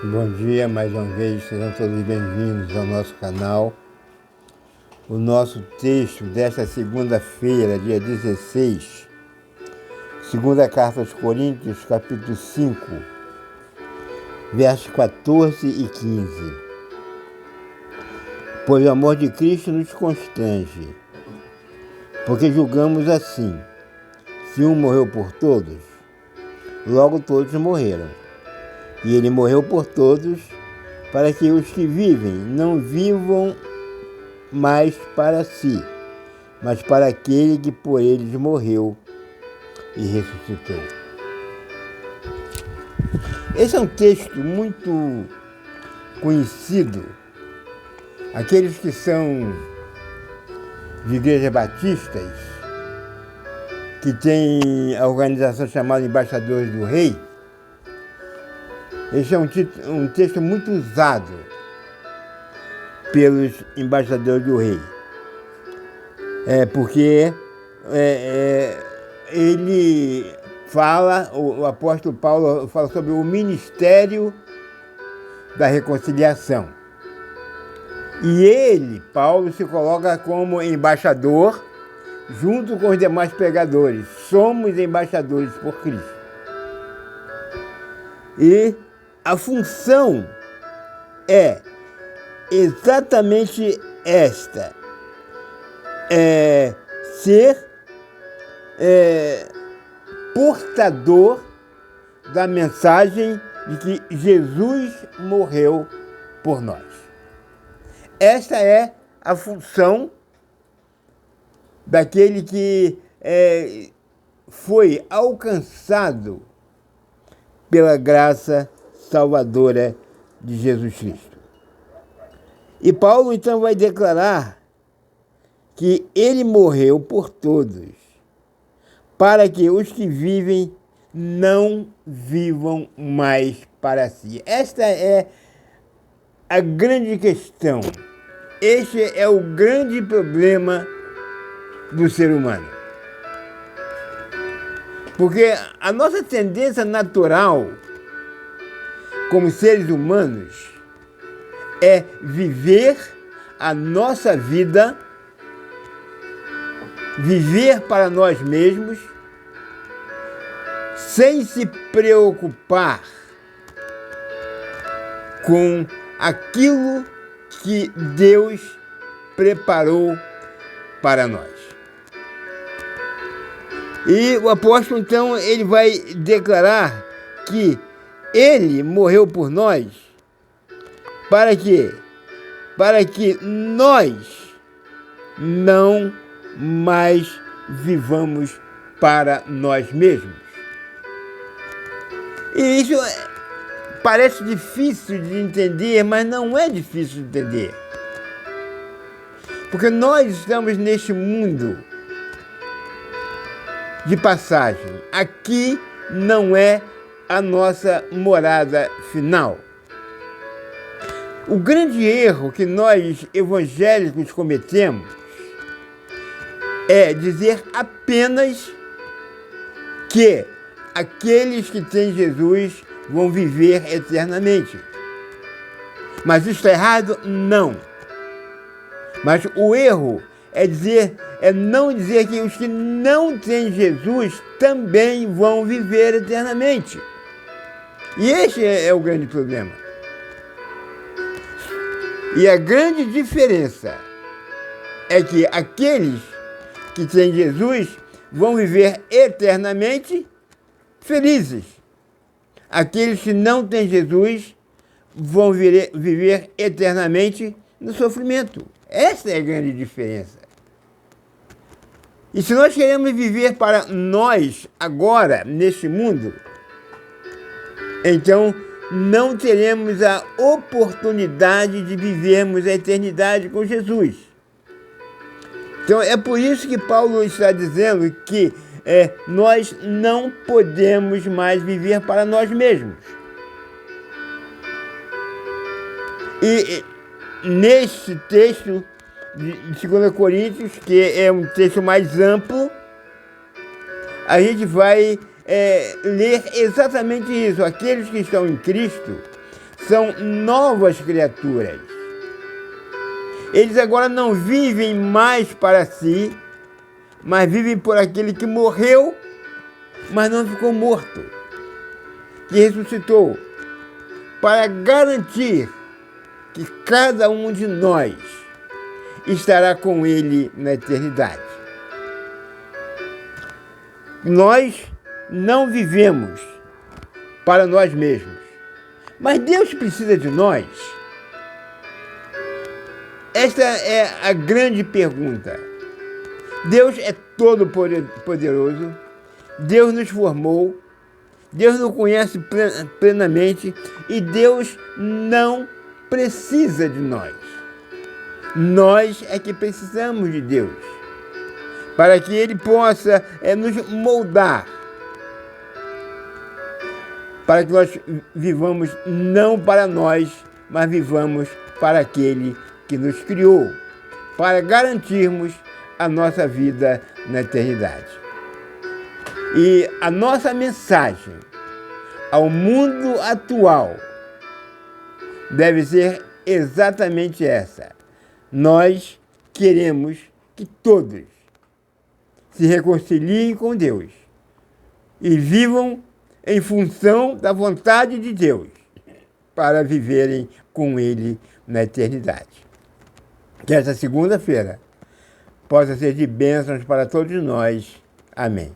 Bom dia, mais uma vez, sejam todos bem-vindos ao nosso canal. O nosso texto desta segunda-feira, dia 16, segunda carta aos Coríntios, capítulo 5, versos 14 e 15. Pois o amor de Cristo nos constrange, porque julgamos assim: se um morreu por todos, logo todos morreram. E ele morreu por todos, para que os que vivem não vivam mais para si, mas para aquele que por eles morreu e ressuscitou. Esse é um texto muito conhecido. Aqueles que são de igrejas batistas, que têm a organização chamada Embaixadores do Rei, esse é um texto muito usado pelos embaixadores do rei. Porque ele fala, o apóstolo Paulo fala sobre o ministério da reconciliação. E ele, Paulo, se coloca como embaixador junto com os demais pregadores. Somos embaixadores por Cristo. E a função é exatamente esta: ser portador da mensagem de que Jesus morreu por nós. Esta é a função daquele que foi alcançado pela graça salvadora de Jesus Cristo. E Paulo então vai declarar que ele morreu por todos, para que os que vivem não vivam mais para si. Esta é a grande questão. Este é o grande problema do ser humano. Porque a nossa tendência natural, como seres humanos, é viver a nossa vida, viver para nós mesmos, sem se preocupar com aquilo que Deus preparou para nós. E o apóstolo, então, ele vai declarar que ele morreu por nós. Para quê? Para que nós não mais vivamos para nós mesmos. E isso parece difícil de entender, mas não é difícil de entender. Porque nós estamos neste mundo de passagem. Aqui não é a nossa morada final. O grande erro que nós evangélicos cometemos é dizer apenas que aqueles que têm Jesus vão viver eternamente. Mas isso está errado? Não. Mas o erro é não dizer que os que não têm Jesus também vão viver eternamente. E este é o grande problema. E a grande diferença é que aqueles que têm Jesus vão viver eternamente felizes. Aqueles que não têm Jesus vão viver eternamente no sofrimento. Essa é a grande diferença. E se nós queremos viver para nós agora, neste mundo, então não teremos a oportunidade de vivermos a eternidade com Jesus. Então é por isso que Paulo está dizendo que nós não podemos mais viver para nós mesmos. E neste texto de 2 Coríntios, que é um texto mais amplo, a gente vai ler exatamente isso. Aqueles que estão em Cristo são novas criaturas. Eles agora não vivem mais para si, mas vivem por aquele que morreu, mas não ficou morto, que ressuscitou, para garantir que cada um de nós estará com ele na eternidade. Nós não vivemos para nós mesmos, mas Deus precisa de nós. Esta é a grande pergunta. Deus é todo poderoso, Deus nos formou, Deus nos conhece plenamente e Deus não precisa de nós. Nós é que precisamos de Deus, para que Ele possa nos moldar, para que nós vivamos não para nós, mas vivamos para aquele que nos criou, para garantirmos a nossa vida na eternidade. E a nossa mensagem ao mundo atual deve ser exatamente essa. Nós queremos que todos se reconciliem com Deus e vivam em função da vontade de Deus para viverem com Ele na eternidade. Que essa segunda-feira possa ser de bênçãos para todos nós. Amém.